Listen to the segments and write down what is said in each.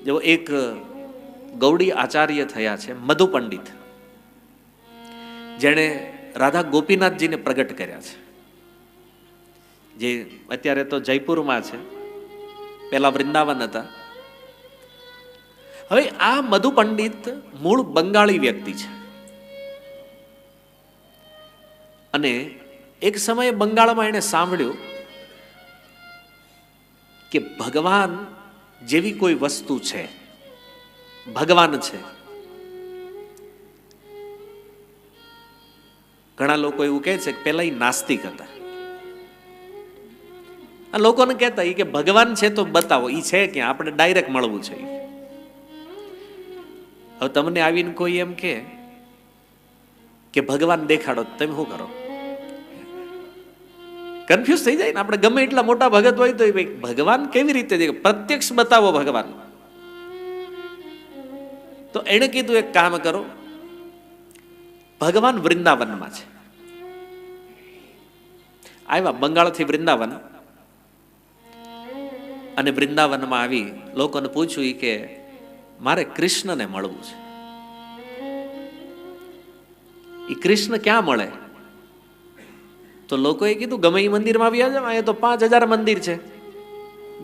જો એક ગૌડી આચાર્ય થયા છે, મધુ પંડિત, જેણે રાધા ગોપીનાથજીને પ્રગટ કર્યા છે, જે અત્યારે તો જયપુરમાં છે, પેલા વૃંદાવન હતા. હવે આ મધુ પંડિત મૂળ બંગાળી વ્યક્તિ છે અને એક સમયે બંગાળમાં એણે સાંભળ્યું કે ભગવાન જેવી કોઈ વસ્તુ છે, ભગવાન છે. ઘણા લોકો એવું કહે છે કે પેલા એ નાસ્તિક હતા. આ લોકોને કહેતા કે ભગવાન છે તો બતાવો, એ છે ક્યાં, આપણે ડાયરેક્ટ મળવું છે. હવે તમને આવીને કોઈ એમ કે ભગવાન દેખાડો, તમે શું કરો? કન્ફ્યુઝ થઈ જાય ને. આપણે ગમે એટલા મોટા ભગત હોય તો ભગવાન કેવી રીતે દેખાય, પ્રત્યક્ષ બતાવો ભગવાન. તો એણે કીધું એક કામ કરો, ભગવાન વૃંદાવનમાં છે. આવ્યા બંગાળથી વૃંદાવન, અને વૃંદાવનમાં આવી લોકોને પૂછ્યું કે મારે કૃષ્ણને મળવું છે. એ કૃષ્ણ ક્યાં મળે? તો લોકોએ કીધું ગમે એ મંદિરમાં આવી જાવ, અહીંયા તો 5000 મંદિર છે,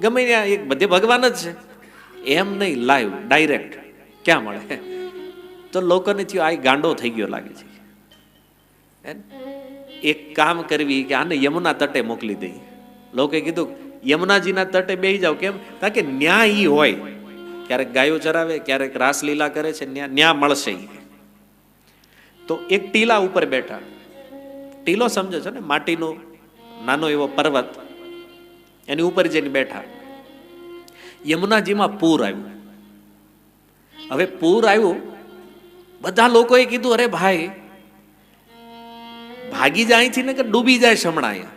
ગમે ત્યાં એક બધે ભગવાન જ છે. એમ નહીં, લાઈવ ડાયરેક્ટ ક્યાં મળે? તો લોકોને થયું આ ગાંડો થઈ ગયો લાગે છે. એક કામ કરવી કે આને યમુના તટે મોકલી દઈ. લોકોએ કીધું યમુનાજીના તટે બેસી જાવ. કેમ? કારણ કે ન્યા ઈ હોય, ક્યારેક ગાયો ચરાવે, ક્યારેક રાસલીલા કરે છે, ન્યા મળશે. તો એક ટીલા ઉપર બેઠા. ટીલો સમજો છો ને, માટીનો નાનો એવો પર્વત, એની ઉપર જઈને બેઠા. યમુનાજીમાં પૂર આવ્યું. હવે પૂર આવ્યું, બધા લોકોએ કીધું અરે ભાઈ ભાગી જાય અહીંથી ને કે ડૂબી જાય હમણાં.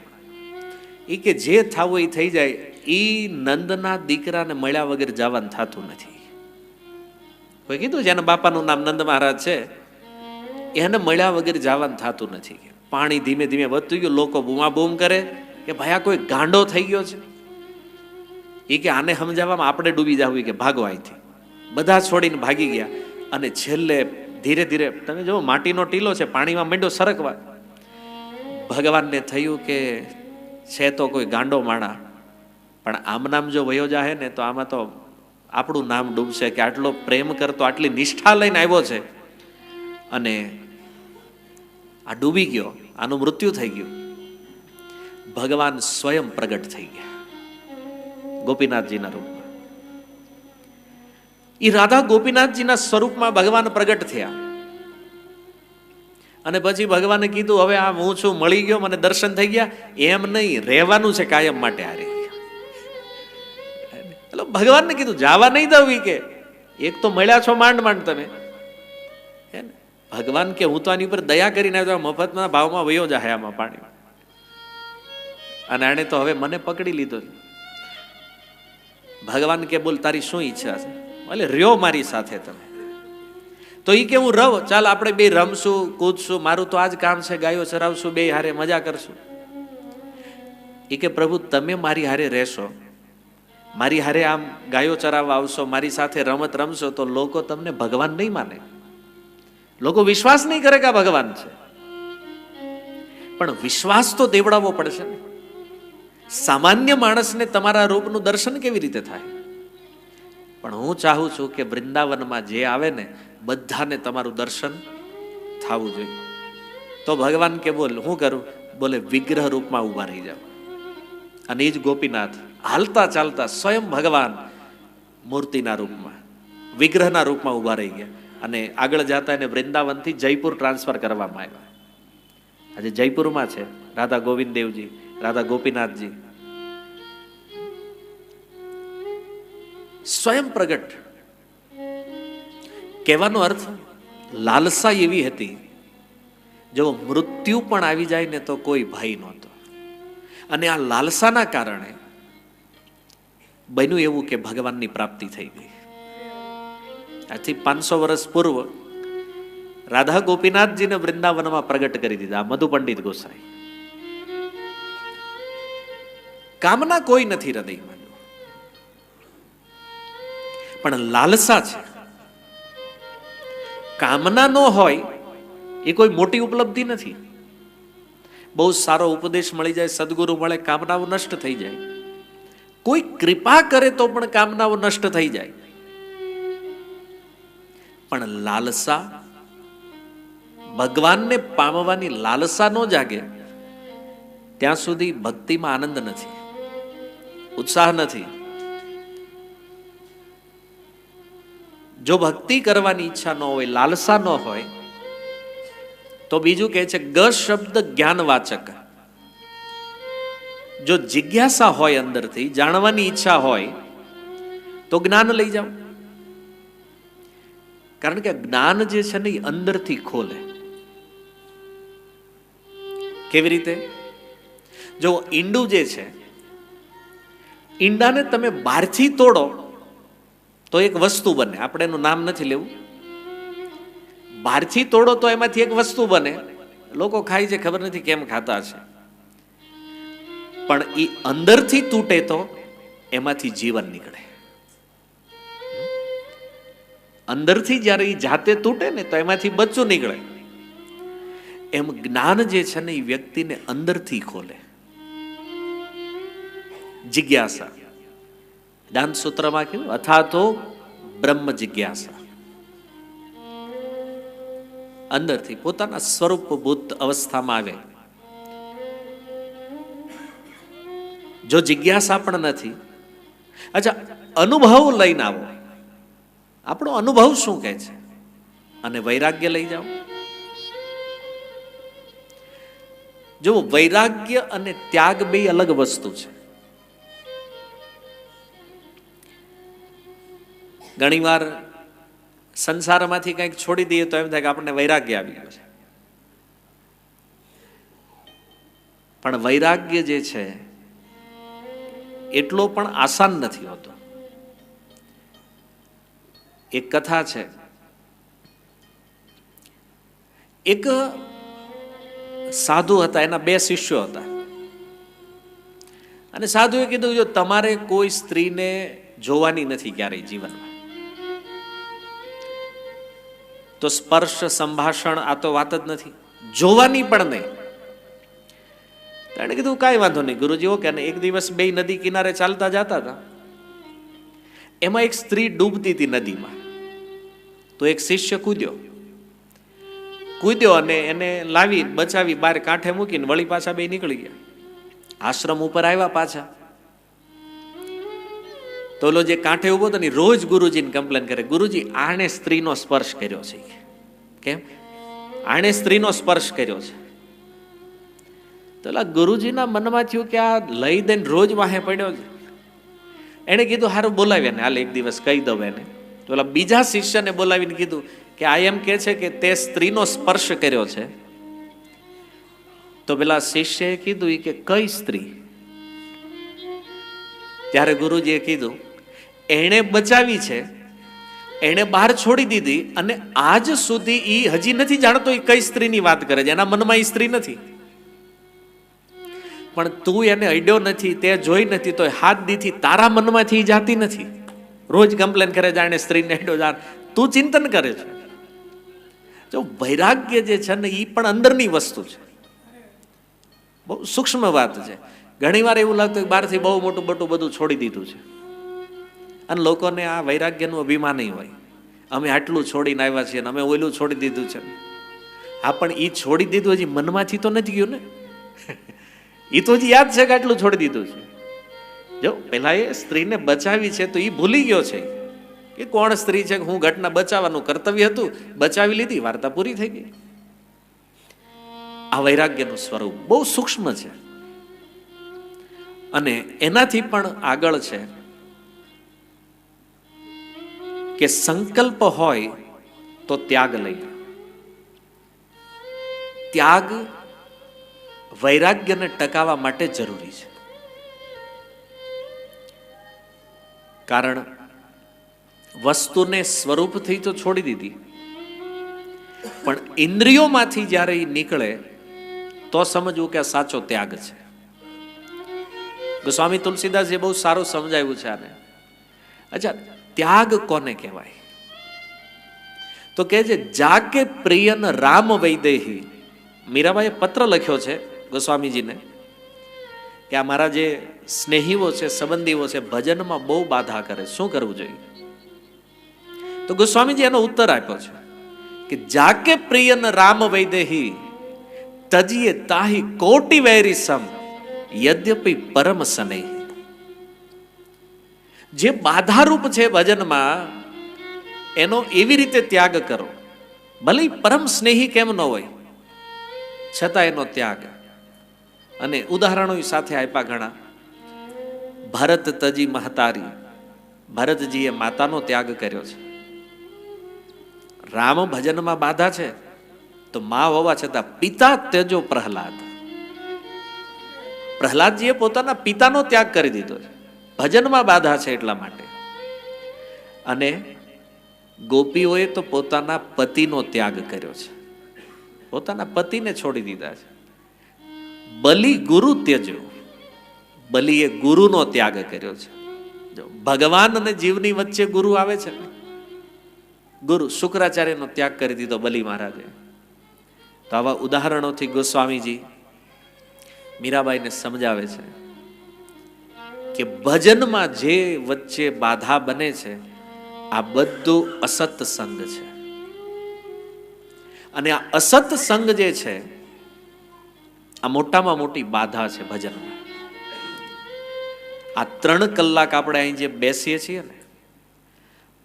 એ કે જે થાવું એ થઈ જાય, એ નંદના દીકરાને મળ્યા વગર જવાનું થતું નથી. કોઈ કીધું જેના બાપાનું નામ નંદ મહારાજ છે, એને મળ્યા વગર જવાનું થતું નથી. પાણી ધીમે ધીમે વધતું ગયું. લોકો બૂમાબૂમ કરે કે ભાઈ આ કોઈ ગાંડો થઈ ગયો છે. એ કે આને સમજાવવામાં આપણે ડૂબી જવું, કે ભાગો અહીંથી. બધા છોડીને ભાગી ગયા. અને છેલ્લે ધીરે ધીરે તમે જો માટીનો ટીલો છે, પાણીમાં માંડ્યો સરકવા. ભગવાનને થયું કે છે તો કોઈ ગાંડો માણા, પણ આમ નામ જો વયો જાહે ને તો આમાં તો આપણું નામ ડૂબશે, કે આટલો પ્રેમ કરતો, આટલી નિષ્ઠા લઈને આવ્યો છે અને આ ડૂબી ગયો, આનું મૃત્યુ થઈ ગયું. ભગવાન સ્વયં પ્રગટ થઈ ગયા ગોપીનાથજીના રૂપમાં. એ રાધા ગોપીનાથજીના સ્વરૂપમાં ભગવાન પ્રગટ થયા. અને પછી ભગવાને કીધું હવે આ હું છું, મળી ગયો, મને દર્શન થઈ ગયા. એમ નહીં, રહેવાનું છે કાયમ માટે. હારે એટલે ભગવાનને કીધું જાવા નહીં દઉં. કે એક તો મળ્યા છો માંડ માંડ તમે, હે ને? ભગવાન કે હું તો આની ઉપર દયા કરીને આવ્યો, મફતના ભાવમાં વયો જાય આમાં પાણી. અને આને તો હવે મને પકડી લીધો. ભગવાન કે બોલ તારી શું ઈચ્છા છે? એટલે રહ્યો મારી સાથે તમે. તો ઈ કે હું રવ, ચાલ આપણે બે રમશું, કૂદશું, મારું તો આજ કામ છે, ગાયો ચરાવશું, બે હારે મજા કરશું. ઈ કે પ્રભુ તમે મારી હારે રહેશો, મારી હારે આમ ગાયો ચરાવવા આવશો, મારી સાથે રમત રમશો, તો લોકો તમને ભગવાન નહીં માને, લોકો વિશ્વાસ નહીં કરે કે આ ભગવાન છે. પણ વિશ્વાસ તો દેવડાવવો પડશે ને. સામાન્ય માણસને તમારા રૂપનું દર્શન કેવી રીતે થાય? પણ હું ચાહું છું કે વૃંદાવનમાં જે આવે ને બધાને તમારું દર્શન થવું જોઈએ. તો ભગવાન કે બોલ હું કરું? બોલે વિગ્રહ રૂપમાં ઉભા રહી જાવ. અને એ જ ગોપીનાથ હાલતા ચાલતા સ્વયં ભગવાન મૂર્તિના રૂપમાં, વિગ્રહના રૂપમાં ઉભા રહી ગયા. અને આગળ જતા એને વૃંદાવનથી જયપુર ટ્રાન્સફર કરવામાં આવ્યા. આજે જયપુરમાં છે રાધા ગોવિંદ દેવજી, રાધા ગોપીનાથજી. સ્વયં પ્રગટ. કહેવાનો અર્થ લાલસા એવી હતી, જો મૃત્યુ પણ આવી જાય ને તો કોઈ ભય નહોતો. અને આ લાલસાના કારણે બન્યું એવું કે ભગવાનની પ્રાપ્તિ થઈ ગઈ. આજથી 500 વર્ષ પૂર્વ રાધા ગોપીનાથજીને વૃંદાવનમાં પ્રગટ કરી દીધા મધુ પંડિત ગોસાઈ. કામના કોઈ નથી હૃદયમાં, પણ લાલસા છે. કામના ન હોય એ કોઈ મોટી ઉપલબ્ધિ નથી. બહુ સારો ઉપદેશ મળી જાય, સદગુરુ મળે, કામનાઓ નષ્ટ થઈ જાય. કોઈ કૃપા કરે તો પણ કામનાઓ નષ્ટ થઈ જાય. પણ લાલસા, ભગવાનને પામવાની લાલસા ન જાગે ત્યાં સુધી ભક્તિમાં આનંદ નથી, ઉત્સાહ નથી. જો ભક્તિ કરવાની ઈચ્છા ન હોય, લાલસા ન હોય, તો બીજું કહે છે ગ શબ્દ જ્ઞાનવાચક. જો જિજ્ઞાસા હોય, અંદરથી જાણવાની ઈચ્છા હોય, તો જ્ઞાન લઈ જાઓ. કારણ કે જ્ઞાન જે છે ને એ અંદરથી ખોલે. કેવી રીતે? જો ઈંડું જે છે, ઈંડાને તમે બહારથી તોડો તો એક વસ્તુ બને. આપણે એનું નામ નથી લેવું. બહારથી તોડો તો એમાંથી એક વસ્તુ બને. લોકો ખાય છે, ખબર નથી કેમ ખાતા છે. પણ એ અંદરથી તૂટે તો એમાંથી જીવન નીકળે. અંદરથી જ્યારે એ જાતે તૂટે ને તો એમાંથી બચ્ચું નીકળે. એમ જ્ઞાન જે છે ને એ વ્યક્તિને અંદરથી ખોલે. જિજ્ઞાસા, જ્ઞાન સૂત્રમાં કીધું અથા તો બ્રહ્મ જિજ્ઞાસા. અંદરથી પોતાના સ્વરૂપભૂત અવસ્થામાં આવે. જો જિજ્ઞાસા પણ નથી, અચ્છા અનુભવ લઈને આવો. આપણો અનુભવ શું કહે છે? અને વૈરાગ્ય લઈ જાઓ. જો વૈરાગ્ય અને ત્યાગ બે અલગ વસ્તુ છે. ઘણીવાર સંસારમાંથી કંઈક છોડી દઈએ તો એમ થાય કે આપણને વૈરાગ્ય આવી ગયું છે. પણ વૈરાગ્ય જે છે એટલો પણ આસાન નથી હોતો. એક કથા છે, એક સાધુ હતા, એના 2 શિષ્યો હતા. અને સાધુએ કીધું જો તમારે કોઈ સ્ત્રીને જોવાની નથી ક્યારેય જીવનમાં, તો સ્પર્શ સંભાષણ આ તો વાત જ નથી, જોવાની પણ નહીં. એને કીધું કાંઈ વાંધો નહીં ગુરુજી. ઓકે. અને એક દિવસ 2 નદી કિનારે ચાલતા જતા હતા. એમાં એક સ્ત્રી ડૂબતી હતી નદીમાં. તો એક શિષ્ય કૂદ્યો અને એને લાવી બચાવી બહાર કાંઠે મૂકીને વળી પાછા 2 નીકળી ગયા. આશ્રમ ઉપર આવ્યા પાછા. તો ઓલો જે કાંઠે ઉભો હતો ને રોજ ગુરુજીને કમ્પ્લેન કરે, ગુરુજી આણે સ્ત્રીનો સ્પર્શ કર્યો છે. કેમ? આણે સ્ત્રીનો સ્પર્શ કર્યો છે. તો ગુરુજીના મનમાં થયું કે આ લઈ દઈને રોજ વાહે પડ્યો છે. એને કીધું હારું બોલાવ્યા ને હાલ એક દિવસ કહી દઉં એને. તો ઓલા બીજા શિષ્યને બોલાવીને કીધું કે આ એમ કે છે કે તે સ્ત્રીનો સ્પર્શ કર્યો છે. તો પેલા શિષ્યએ કીધું કે કઈ સ્ત્રી? ત્યારે ગુરુજીએ કીધું એણે બચાવી છે, એણે બહાર છોડી દીધી, અને આજ સુધી એ હજી નથી જાણતો એ કઈ સ્ત્રીની વાત કરે છે. એના મનમાં એ સ્ત્રી નથી. પણ તું એને અડ્યો નથી, તે જોઈ નથી, તો હાથ દીથી તારા મનમાંથી જાતી નથી. રોજ કમ્પ્લેન કરે જાણે સ્ત્રીને અડ્યો જાણ. તું ચિંતન કરે છે. જો વૈરાગ્ય જે છે ને એ પણ અંદરની વસ્તુ છે. બહુ સૂક્ષ્મ વાત છે. ઘણી વાર એવું લાગતું કે બહારથી બહુ મોટું બટું બધું છોડી દીધું છે, અને લોકોને આ વૈરાગ્યનું અભિમાન હોય, અમે આટલું છોડીને આવ્યા છીએ, અમે ઓલું છોડી દીધું છે. હા, પણ એ છોડી દીધું હજી મનમાંથી તો નથી ગયું ને. એ તો હજી યાદ છે કે આટલું છોડી દીધું છે. જો પેલા એ સ્ત્રીને બચાવી છે તો એ ભૂલી ગયો છે કે કોણ સ્ત્રી છે. હું ઘટના બચાવવાનું કર્તવ્ય હતું, બચાવી લીધી, વાર્તા પૂરી થઈ ગઈ. આ વૈરાગ્યનું સ્વરૂપ બહુ સૂક્ષ્મ છે. અને એનાથી પણ આગળ છે કે સંકલ્પ હોય તો ત્યાગ લઈ. ત્યાગ વૈરાગ્યને ટકાવવા માટે જરૂરી છે. કારણ વસ્તુને સ્વરૂપથી તો છોડી દીધી, પણ ઇન્દ્રિયોમાંથી જ્યારે એ નીકળે તો સમજવું કે આ સાચો ત્યાગ છે. ગોસ્વામી તુલસીદાસજીએ બહુ સારું સમજાવ્યું છે આને. અચ્છા, ત્યાગ કોને કહેવાય? તો કહે છે જાકે પ્રિયન રામ વૈદેહી. મીરાબાઈએ પત્ર લખ્યો છે ગોસ્વામીજીને કે આ મારા જે સ્નેહીઓ છે, સંબંધીઓ છે, ભજનમાં બહુ બાધા કરે, શું કરવું જોઈએ? તો ગોસ્વામીજી એનો ઉત્તર આપ્યો છે કે જાકે પ્રિયન રામ વૈદેહી તજીએ તાહી કોટી વૈરી સમ યદ્યપિ પરમ સનેહી. જે બાધારૂપ છે ભજનમાં એનો એવી રીતે ત્યાગ કરો, ભલે પરમ સ્નેહી કેમ ન હોય છતાં એનો ત્યાગ. અને ઉદાહરણો સાથે આપ્યા ઘણા. ભરત તજી મહતારી, ભરતજીએ માતાનો ત્યાગ કર્યો છે. રામ ભજનમાં બાધા છે તો મા હોવા છતાં પિતા તેજો પ્રહલાદ. પ્રહલાદજીએ પોતાના પિતાનો ત્યાગ કરી દીધો છે, ભજનમાં બાધા છે એટલા માટે. અને ગોપીઓએ તો પોતાના પતિનો ત્યાગ કર્યો છે, પોતાના પતિને છોડી દીધા છે. બલિ ગુરુ ત્યજો, બલિએ ગુરુનો ત્યાગ કર્યો છે. ભગવાન અને જીવની વચ્ચે ગુરુ આવે છે ને, ગુરુ શુક્રાચાર્યનો ત્યાગ કરી દીધો બલિ મહારાજે. તો આવા ઉદાહરણોથી ગોસ્વામીજી મીરાબાઈને સમજાવે છે કે ભજનમાં જે વચ્ચે બાધા બને છે આ બધું અસત સંગ છે. અને આ અસત સંગ જે છે આ મોટામાં મોટી બાધા છે ભજનમાં. આ 3 કલાક આપણે અહીં જે બેસીએ છીએ ને,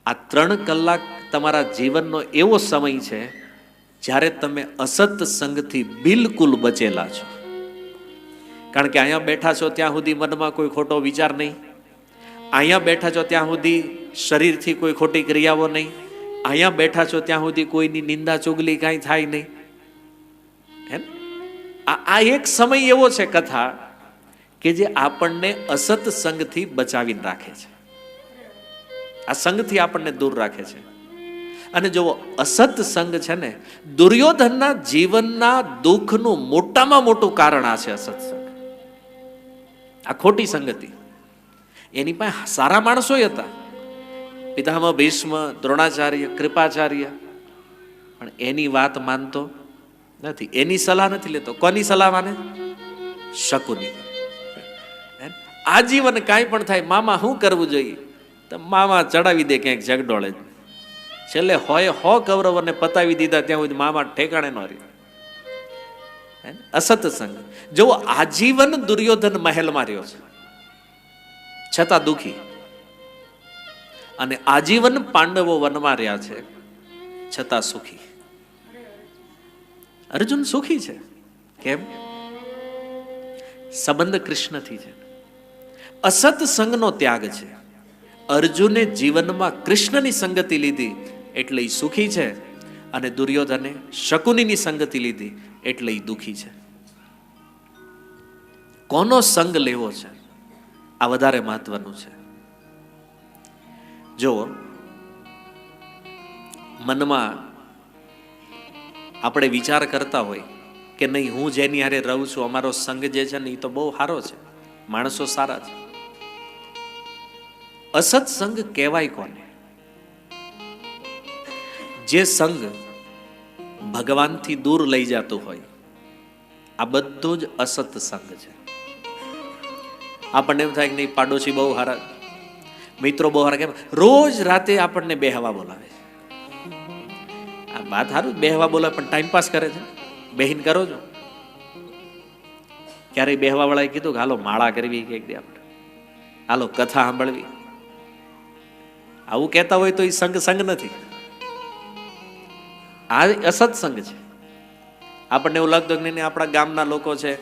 આ 3 કલાક તમારા જીવનનો એવો સમય છે જ્યારે તમે અસત સંગથી બિલકુલ બચેલા છો. કારણ કે અહીંયા બેઠા છો ત્યાં સુધી મનમાં કોઈ ખોટો વિચાર નહીં, અહીંયા બેઠા છો ત્યાં સુધી શરીરથી કોઈ ખોટી ક્રિયાઓ નહીં, અહીંયા બેઠા છો ત્યાં સુધી કોઈની નિંદા ચુગલી કાંઈ થાય નહીં. આ એક સમય એવો છે કથા કે જે આપણને અસત સંગથી બચાવીને રાખે છે, આ સંગથી આપણને દૂર રાખે છે. અને જો અસત સંગ છે ને, દુર્યોધનના જીવનના દુઃખનું મોટામાં મોટું કારણ આ છે અસત સંગ, આ ખોટી સંગતિ. એની પાસે સારા માણસો હતા, પિતામહ ભીષ્મ, દ્રોણાચાર્ય, કૃપાચાર્ય, પણ એની વાત માનતો નથી, એની સલાહ નથી લેતો. કોની સલાહ માને? શકુની. આજીવન કાંઈ પણ થાય, મામા શું કરવું જોઈએ? તો મામા ચડાવી દે ક્યાંક જગડોળે. છેલ્લે હોય 100 કૌરવોને પતાવી દીધા ત્યાં સુધી મામા ઠેકાણે ન રહ્યો. અસત સંગ. જો આજીવન દુર્યોધન મહેલમાં રહ્યો છે છતાં દુખી, અને આજીવન પાંડવો વનમાં રહ્યા છે છતાં સુખી. અર્જુન સુખી છે. કેમ? સંબંધ કૃષ્ણથી છે, અસત સંગનો ત્યાગ છે. અર્જુને જીવનમાં કૃષ્ણની સંગતિ લીધી એટલે એ સુખી છે, અને દુર્યોધને શકુનીની સંગતિ લીધી એટલે એ દુખી છે. કોનો સંગ લેવો છે આ વધારે મહત્વનું છે. જો મનમાં આપણે વિચાર કરતા હોય કે નહીં, હું જેની હારે રહું છું, અમારો સંગ જે છે ને એ તો બહુ સારો છે, માણસો સારા છે. અસત સંગ કહેવાય કોને? જે સંગ ભગવાનથી દૂર લઈ જતું હોય, આ બધું જ અસત સંગ છે. આપણને એમ થાય કે નહીં, પાડોશી બહુ સારા, મિત્રો બહુ સારા, કેમ રોજ રાતે આપણને બેહવા બોલાવે છે. આ વાત સારું, બેહવા બોલાવે, પણ ટાઈમ પાસ કરે છે. બેહીન કરો છો? ક્યારેય બેહવા વાળાએ કીધું કે હાલો માળા કરવી, કે આપણે હાલો કથા સાંભળવી? આવું કહેતા હોય તો એ સંગ સંગ નથી, આ અસત સંગ છે. આપણને એવું લાગતું કે નહીં, આપણા ગામના લોકો છે,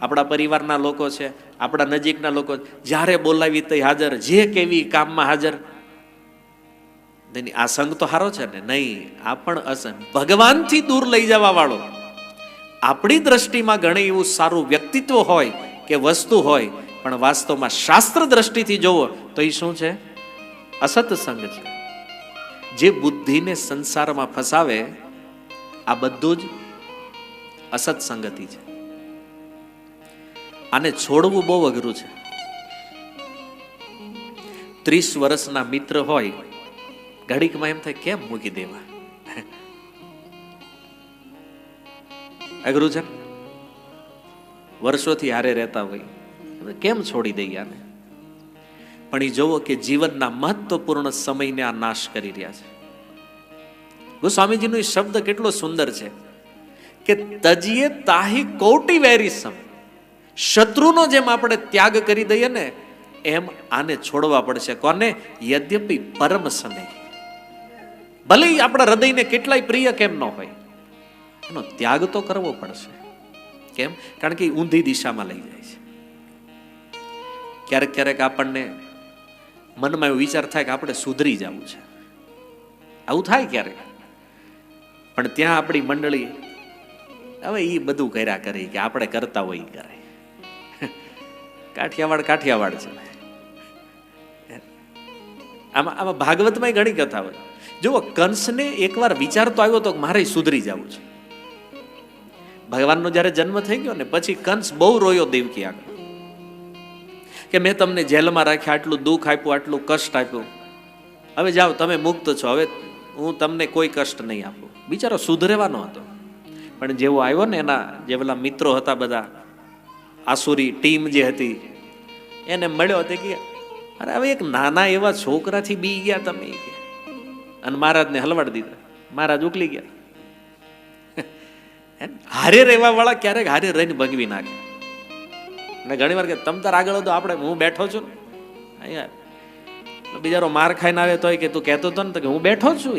આપણા પરિવારના લોકો છે, આપણા નજીકના લોકો, જ્યારે બોલાવી તો હાજર, જે કેવી કામમાં હાજર. આ સંગ તો સારો છે ને? નહીં, આ પણ અસંગ. ભગવાનથી દૂર લઈ જવા વાળો. આપણી દ્રષ્ટિમાં ઘણી એવું સારું વ્યક્તિત્વ હોય કે વસ્તુ હોય, પણ વાસ્તવમાં શાસ્ત્ર દ્રષ્ટિથી જોવો તો એ શું છે? અસત સંગ છે. જે બુદ્ધિને સંસારમાં ફસાવે, આ બધું જ અસત સંગતિ છે. આને છોડવું બહુ અઘરું છે. 30 વર્ષના મિત્ર હોય ઘડીકમાં એમ થાય કેમ મૂકી દેવા, અઘરું છે. વર્ષોથી હારે રહેતા હોય, કેમ છોડી દઈએ આને? પણ એ જોવો કે જીવનના મહત્વપૂર્ણ સમયને આ નાશ કરી રહ્યા છે. ગોસ્વામીજીનો એ શબ્દ કેટલો સુંદર છે કે તજીએ તાહી કોટી વેરીસમ. શત્રુનો જેમ આપણે ત્યાગ કરી દઈએ ને એમ આને છોડવા પડશે. કોને? યદ્યપિ પરમ સમય. ભલે આપણા હૃદયને કેટલાય પ્રિય કેમ ન હોય, એનો ત્યાગ તો કરવો પડશે. કેમ? કારણ કે ઊંધી દિશામાં લઈ જાય છે. ક્યારેક ક્યારેક આપણને મનમાં એવો વિચાર થાય કે આપણે સુધરી જવું છે, આવું થાય ક્યારેક. પણ ત્યાં આપણી મંડળી હવે એ બધું કર્યા કરે કે આપણે કરતા હોય એ કરે. કાઠિયાવાડ છે. આમાં ભાગવતમાં ઘણી કથા હોય. જુઓ, કંસને એકવાર વિચાર તો આવ્યો તો મારે સુધરી જવું છે. ભગવાનનો જયારે જન્મ થઈ ગયો ને પછી કંસ બહુ રોયો દેવકી આગળ કે મેં તમને જેલમાં રાખ્યા, આટલું દુઃખ આપ્યું, આટલું કષ્ટ આપ્યું, હવે જાઓ તમે મુક્ત છો, હવે હું તમને કોઈ કષ્ટ નહીં આપું. બિચારો સુધરેવાનો હતો. પણ જેવો આવ્યો ને એના જે પેલા મિત્રો હતા બધા, આસુરી ટીમ જે હતી, એને મળ્યો હતો કે અરે હવે એક નાના એવા છોકરાથી બી ગયા તમે, અને મહારાજને હલવાડી દીધા. મહારાજ ઉકલી ગયા. હારે રહેવા વાળા ક્યારેક હારે રહીને ભગવી નાખે. અને ઘણી વાર કે તમ તાર આગળ હતો, આપણે હું બેઠો છું અહીંયા, બિચારો માર ખાઈને આવે તોય કે તું કહેતો હતો ને કે હું બેઠો છું.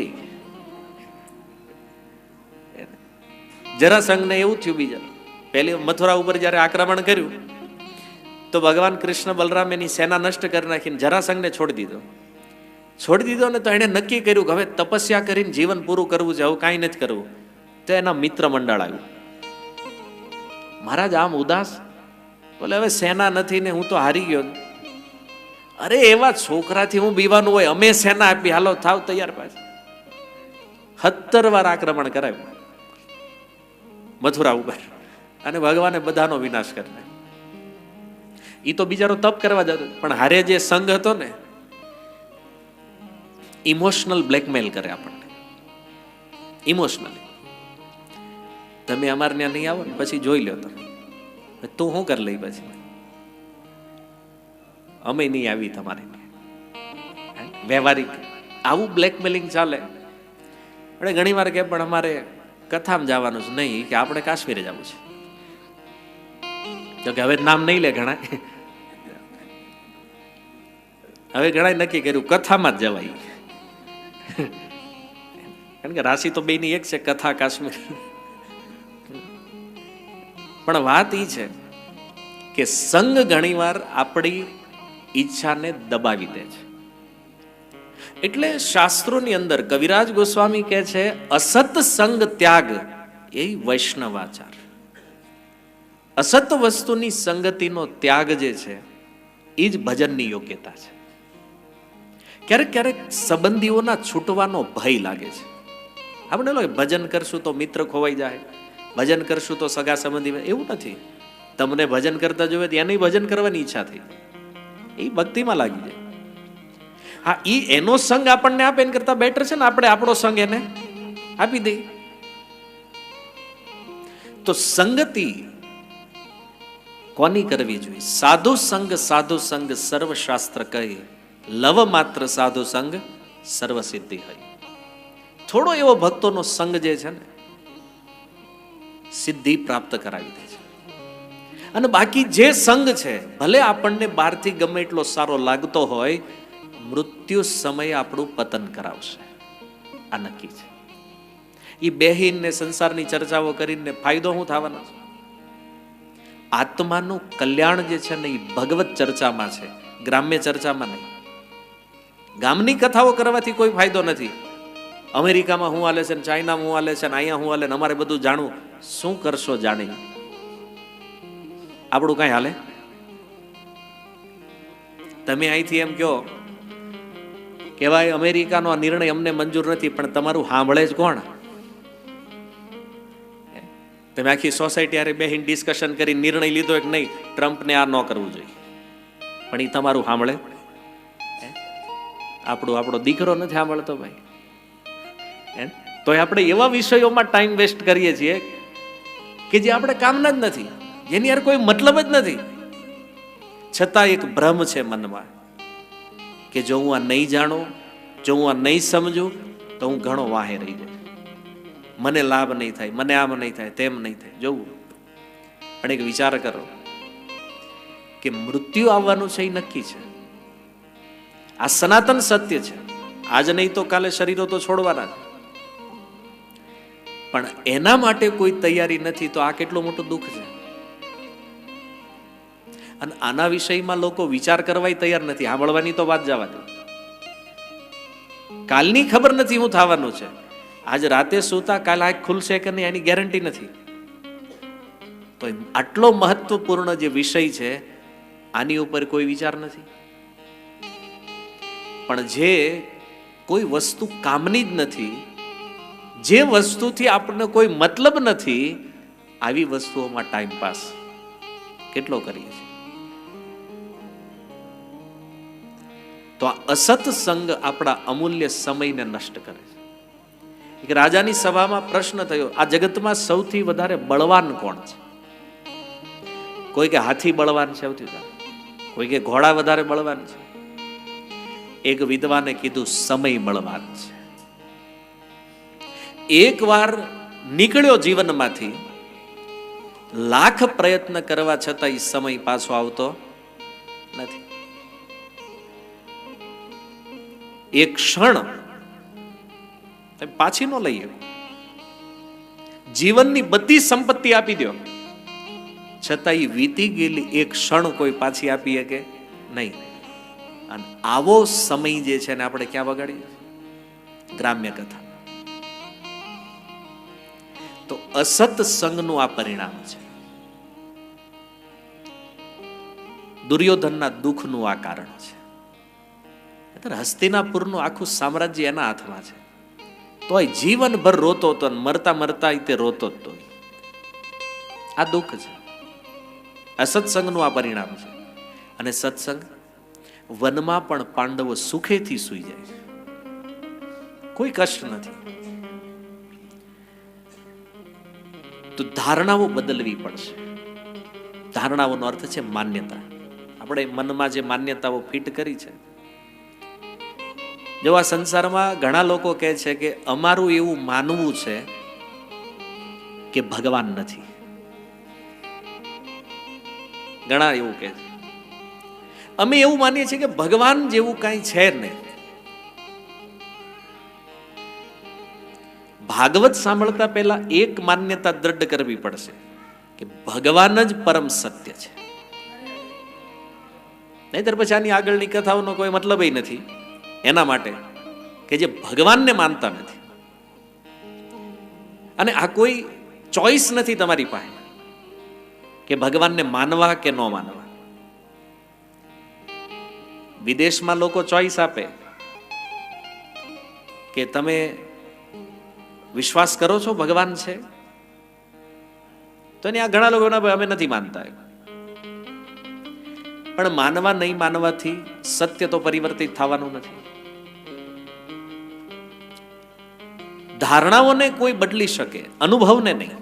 જરાસંઘને એવું થયું. બીજા પહેલી મથુરા ઉપર જયારે આક્રમણ કર્યું તો ભગવાન કૃષ્ણ બલરામ એની સેના નષ્ટ કરી નાખીને જરાસંઘને છોડી દીધો ને તો એને નક્કી કર્યું કે હવે તપસ્યા કરીને જીવન પૂરું કરવું છે, હવે કાંઈ નથી કરવું. તો એના મિત્ર મંડળ આવ્યું. મહારાજ આમ ઉદાસ, બોલે હવે સેના નથી ને હું તો હારી ગયો. અરે એવા છોકરાથી હું બીવાનું હોય, અમે સેના આપી, હાલો થાવ તૈયાર. પાછું 17 વાર આક્રમણ કરાવ્યું મથુરા ઉપર, અને ભગવાને બધાનો વિનાશ કરી નાખ્યો. એ તો બિચારો તપ કરવા જતો, પણ હારે જે સંઘ હતો ને ઇમોશનલ બ્લેકમેલ કરે આપણને. ઇમોશનલી તમે અમારે ત્યાં નહીં આવો ને પછી જોઈ લો તમે, તું શું કરી લઈ, પછી અમે નહીં આવી તમારે. વ્યવહારિક આવું બ્લેકમેલિંગ ચાલે. આપણે ઘણી વાર કે પણ અમારે કથામાં જવાનું છે, નહીં કે આપણે કાશ્મીરે જવું છે. તો કે હવે નામ નહીં લે ઘણા, હવે ઘણા નક્કી કર્યું કથામાં જ જવાય. કારણ કે રાશિ તો બેની એક છે, કથા કાશ્મીર. પણ વાત એ છે કે સંગ ઘણીવાર આપણી ઈચ્છાને દબાવી દે છે. એટલે શાસ્ત્રોની અંદર કવિરાજ ગોસ્વામી કહે છે અસત સંગ ત્યાગ એ વૈષ્ણવાચાર. અસત વસ્તુની સંગતિનો ત્યાગ જે છે એ જ ભજનની યોગ્યતા છે. ક્યારેક ક્યારેક સંબંધીઓના છૂટવાનો ભય લાગે છે. આપણે લોકો ભજન કરશું તો મિત્ર ખોવાઈ જાય, ભજન કરશું તો સગા સંબંધી. એવું નથી. તમને ભજન કરતા જોવે તો એને ભજન કરવાની ઈચ્છા થઈ, એ ભક્તિમાં લાગી જાય. હા, ઈ એનો સંગ આપણને આપે એના કરતા બેટર છે ને આપણે આપણો સંગ એને આપી દઈએ. તો સંગતિ કોની કરવી જોઈએ? સાધુ સંગ સર્વ શાસ્ત્ર કહે, લવ માત્ર સાધુ સંગ સર્વ સિદ્ધિ હોય. થોડો એવો ભક્તોનો સંગ જે છે ને સિદ્ધિ પ્રાપ્ત કરાવી દે છે. અને બાકી જે સંગ છે ભલે આપણને બહારથી ગમે એટલો સારો લાગતો હોય, મૃત્યુ સમયે આપણું પતન કરાવશે, આ નક્કી છે. એ બેહીને સંસારની ચર્ચાઓ કરીને ફાયદો શું થવાનો છે? આત્માનું કલ્યાણ જે છે ને એ ભગવત ચર્ચામાં છે, ગ્રામ્ય ચર્ચામાં નહીં. ગામની કથાઓ કરવાથી કોઈ ફાયદો નથી. અમેરિકામાં શું હાલે છે, ચાઇનામાં શું હાલે છે, અહીંયા શું હાલે, અમારે બધું જાણવું. શું કરશો જાણી? આપણું કઈ હાલે? તમે અહીંથી એમ કહો કે ભાઈ અમેરિકાનો આ નિર્ણય અમને મંજૂર નથી, પણ તમારું સાંભળે જ કોણ? તમે આખી સોસાયટી હારે બેહીને ડિસ્કશન કરી નિર્ણય લીધો કે નહીં ટ્રમ્પને આ ન કરવું જોઈએ, પણ એ તમારું સાંભળે? આપણો દીકરો નથી સાંભળતો ભાઈ. તો આપણે એવા વિષયોમાં ટાઈમ વેસ્ટ કરીએ છીએ કે જે આપણે કામના જ નથી, જેની યાર કોઈ મતલબ જ નથી. છતાં એક ભ્રમ છે મનમાં કે જો હું આ નહીં જાણું, જો હું આ નહીં સમજું તો હું ઘણો વાહે રહી જાય, મને લાભ નહીં થાય, મને આમ નહીં થાય, તેમ નહીં થાય. જોવું પણ એક વિચાર કરો કે મૃત્યુ આવવાનું છે એ નક્કી છે. આ સનાતન સત્ય છે. આજ નહીં તો કાલે શરીરો તો છોડવાના છે, પણ એના માટે કોઈ તૈયારી નથી તો આ કેટલું મોટું દુઃખ છે. અને આના વિષયમાં લોકો વિચાર કરવા તૈયાર નથી. સાંભળવાની તો વાત જવા દો. કાલની ખબર નથી શું થવાનું છે. આજ રાતે સૂતા કાલ આંખ ખુલશે કે નહીં એની ગેરંટી નથી. તો આટલો મહત્વપૂર્ણ જે વિષય છે આની ઉપર કોઈ વિચાર નથી. પણ જે કોઈ વસ્તુ કામની જ નથી, જે વસ્તુથી આપણને કોઈ મતલબ નથી, આવી વસ્તુઓમાં ટાઈમ પાસ કેટલો કરીએ છીએ. તો આ અસત સંગ આપણા અમૂલ્ય સમયને નષ્ટ કરે છે. એક રાજાની સભામાં પ્રશ્ન થયો, આ જગતમાં સૌથી વધારે બળવાન કોણ છે? કોઈ કે હાથી બળવાન છે સૌથી વધારે, કોઈ કે ઘોડા વધારે બળવાન છે. એક વિદ્વાને કીધું સમય બળવાન છે. એક વાર નીકળ્યો જીવનમાંથી, લાખ પ્રયત્ન કરવા છતાં એ સમય પાછો આવતો નથી. એક ક્ષણ પાછી ન લઈએ. જીવનની બધી સંપત્તિ આપી દો છતાં એ વીતી ગયેલી એક ક્ષણ કોઈ પાછી આપી શકે નહીં. અને આવો સમય જે છે ને આપણે ક્યાં બગાડીએ? ગ્રામ્ય કથા. તો અસત સંગનું આ પરિણામ છે. દુર્યોધનના દુઃખનું આ કારણ છે. હસ્તિનાપુરનું આખું સામ્રાજ્ય એના હાથમાં છે, તોય જીવનભર રોતો હતો, મરતા મરતા તે રોતો હતો. આ દુઃખ છે. અસત્સંગનું આ પરિણામ છે. અને સત્સંગ, વનમાં પણ પાંડવો સુખેથી સૂઈ જાય છે, કોઈ કષ્ટ નથી. તો ધારણાઓ બદલવી પડશે. ધારણાઓનો અર્થ છે માન્યતા. આપણે મનમાં જે માન્યતાઓ ફિટ કરી છે. જો આ સંસારમાં ઘણા લોકો કહે છે કે અમારું એવું માનવું છે કે ભગવાન નથી. ઘણા એવું કહે છે. અમે એવું માનીએ છીએ કે ભગવાન જેવું કાંઈ છે નહીં. ભાગવત સાંભળતા પહેલા એક માન્યતા દ્રઢ કરવી પડશે કે ભગવાન જ પરમ સત્ય છે. નહીતર પછી આની આગળની કથાઓનો કોઈ મતલબ નથી. એના માટે કે જે ભગવાનને માનતા નથી. અને આ કોઈ ચોઈસ નથી તમારી પાસે કે ભગવાનને માનવા કે ન માનવા. વિદેશમાં લોકો ચોઈસ આપે કે તમે વિશ્વાસ કરો છો ભગવાન છે? તો આ ઘણા લોકો અમે નથી માનતા. પણ માનવા નહીં માનવાથી સત્ય તો પરિવર્તિત થવાનું નથી. ધારણાઓને કોઈ બદલી શકે, અનુભવને નહીં.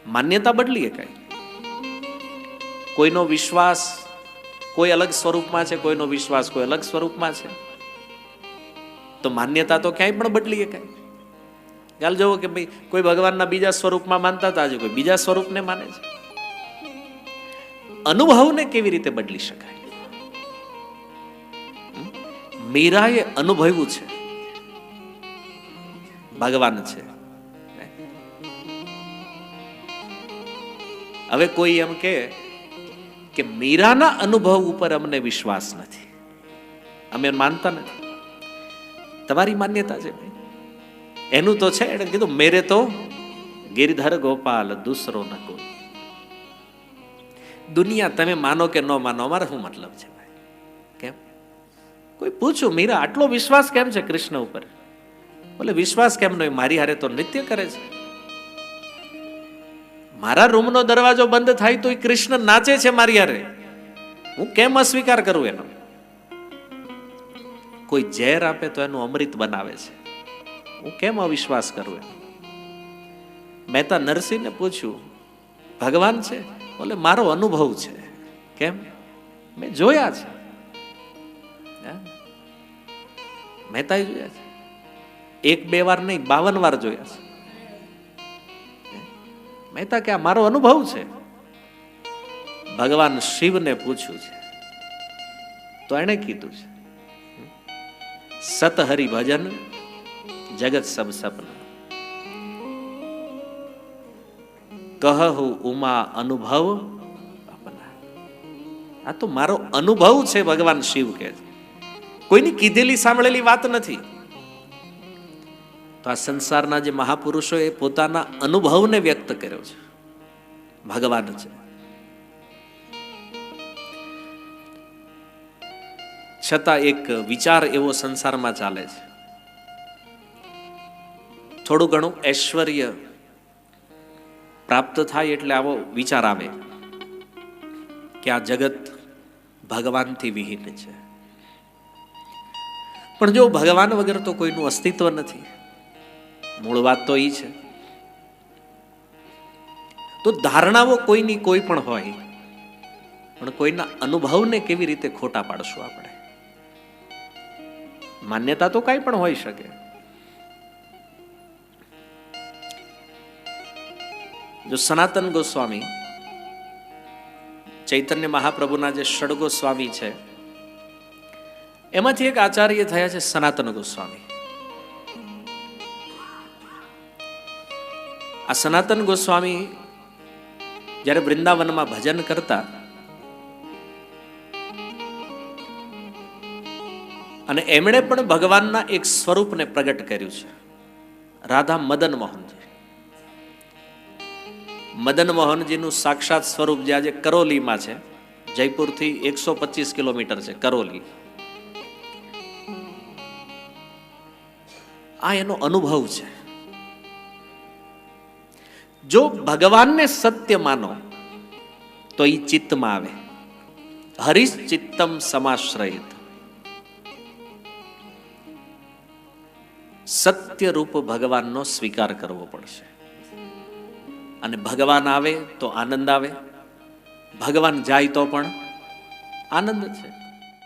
માન્યતા બદલી શકાય. કોઈનો વિશ્વાસ કોઈ અલગ સ્વરૂપમાં છે, કોઈનો વિશ્વાસ કોઈ અલગ સ્વરૂપમાં છે, તો માન્યતા તો ક્યાંય પણ બદલી શકાય. ચાલ જુઓ કે ભાઈ કોઈ ભગવાનના બીજા સ્વરૂપમાં માનતા હતા, આજે કોઈ બીજા સ્વરૂપને માને છે. અનુભવને કેવી રીતે બદલી શકાય? મીરાએ અનુભવ્યું છે ભગવાન છે. હવે કોઈ એમ કે મીરાના અનુભવ ઉપર અમને વિશ્વાસ નથી, અમે માનતા નથી. તમારી માન્યતા છે ભાઈ, એનું તો છે. એને કીધું મેરે તો ગિરધર ગોપાલ દૂસરો ન કોઈ. દુનિયા તમે માનો કે ન માનો, અમારે શું મતલબ છે ભાઈ? કેમ? કોઈ પૂછું મીરા આટલો વિશ્વાસ કેમ છે કૃષ્ણ ઉપર? બોલે વિશ્વાસ કેમ નહીં, મારી હારે તો નૃત્ય કરે છે. મારા રૂમનો દરવાજો બંધ થાય તો કૃષ્ણ નાચે છે મારી હારે, હું કેમ અસ્વીકાર કરું એનો? કોઈ ઝેર આપે તો એનું અમૃત બનાવે છે. હું કેમ અવિશ્વાસ કરું? મહેતા નરસિંહને પૂછ્યું, ભગવાન છે? બોલે મારો અનુભવ છે. કેમ? મેં જોયા છે. મહેતા જોયા છે, 1-2 વાર નહીં, 52 વાર જોયા છે. મહેતા કે આ મારો અનુભવ છે. ભગવાન શિવને પૂછ્યું છે તો એણે કીધું છે, સત હરિ ભજન જગત સબ સપના, કહુ ઉમા અનુભવ અપના. આ તો મારો અનુભવ છે, ભગવાન શિવ કહે છે, કોઈની કીધેલી સાંભળેલી વાત નથી. તો આ સંસારના જે મહાપુરુષો એ પોતાના અનુભવને વ્યક્ત કર્યો છે. ભગવાન છે. છતાં એક વિચાર એવો સંસારમાં ચાલે છે, થોડું ઘણું ઐશ્વર્ય પ્રાપ્ત થાય એટલે આવો વિચાર આવે કે આ જગત ભગવાનથી વિહીન છે. પણ જો ભગવાન વગર તો કોઈનું અસ્તિત્વ નથી, મૂળ વાત તો એ છે. તો ધારણાઓ કોઈની કોઈ પણ હોય, પણ કોઈના અનુભવને કેવી રીતે ખોટા પાડશું આપણે? માન્યતા તો કઈ પણ હોઈ શકે. જો સનાતન ગોસ્વામી, ચૈતન્ય મહાપ્રભુના જે ષડગોસ્વામી છે, એમાંથી એક આચાર્ય થયા છે સનાતન ગોસ્વામી. આ સનાતન ગોસ્વામી જ્યારે વૃંદાવનમાં ભજન કરતા અને એમણે પણ ભગવાનના એક સ્વરૂપને પ્રગટ કર્યું છે, રાધા મદન મોહનજી. મદન મોહનજીનું સાક્ષાત સ્વરૂપ જે આજે કરોલીમાં છે, જયપુરથી 125 કિલોમીટર છે કરોલી. આ એનો અનુભવ છે. જો ભગવાનને સત્ય માનો તો એ ચિત્તમાં આવે. હરિશ ચિત્તમ સમાશ્રયિત. સત્ય રૂપ ભગવાનનો સ્વીકાર કરવો પડશે. અને ભગવાન આવે તો આનંદ આવે, ભગવાન જાય તો પણ આનંદ છે.